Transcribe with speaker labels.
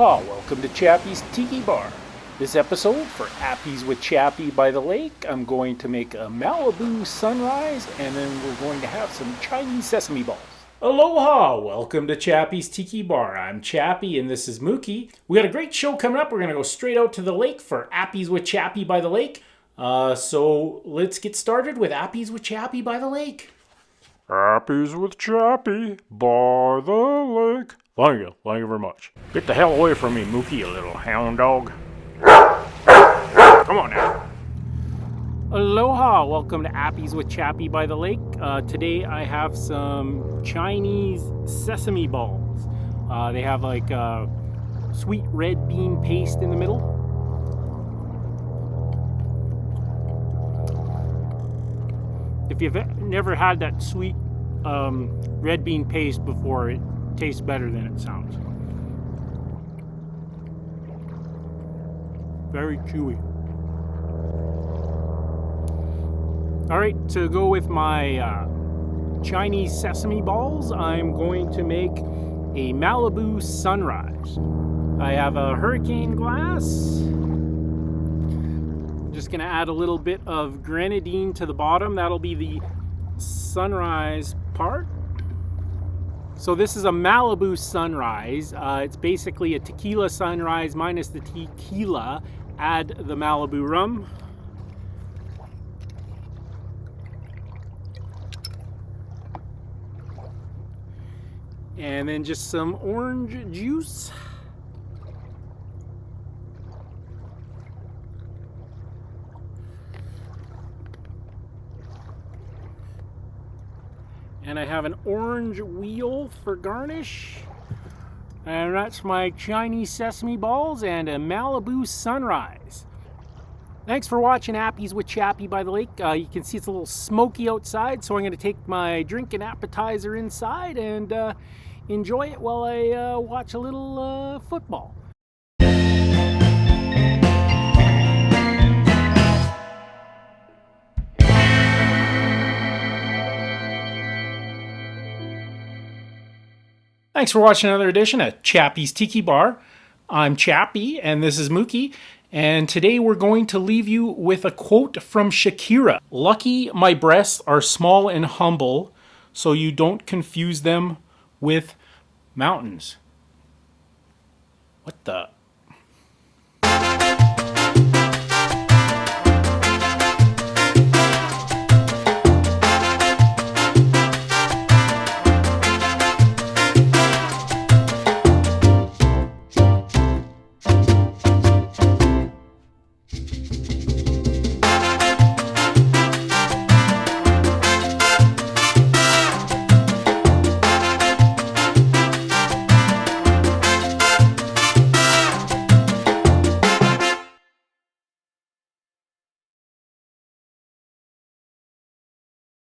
Speaker 1: Aloha, welcome to Chappy's Tiki Bar. This episode for Appies with Chappy by the lake, I'm going to make a Malibu Sunrise and then we're going to have some Chinese sesame balls. Aloha, welcome to Chappy's Tiki Bar. I'm Chappy and this is Mookie. We got a great show coming up. We're going to go straight out to the lake for Appies with Chappy by the lake. So let's get started with Appies with Chappy by the lake.
Speaker 2: Appies with Chappy by the lake. Thank you very much. Get the hell away from me, Mookie, you little hound dog. Come on now.
Speaker 1: Aloha, welcome to Appies with Chappy by the lake. Today I have some Chinese sesame balls. They have like sweet red bean paste in the middle. If you've never had that sweet red bean paste before, it tastes better than it sounds. Very chewy. Alright, to go with my Chinese sesame balls, I'm going to make a Malibu Sunrise. I have a hurricane glass. Just going to add a little bit of grenadine to the bottom. That'll be the sunrise part. So this is a Malibu Sunrise. It's basically a tequila sunrise minus the tequila. Add the Malibu rum. And then just some orange juice. And I have an orange wheel for garnish. And that's my Chinese sesame balls and a Malibu Sunrise. Thanks for watching Appies with Chappy by the lake. You can see it's a little smoky outside, so I'm going to take my drink and appetizer inside and enjoy it while I watch a little football. Thanks for watching another edition of Chappy's Tiki Bar. I'm Chappy and this is Mookie. And today we're going to leave you with a quote from Shakira. Lucky my breasts are small and humble, so you don't confuse them with mountains. What the...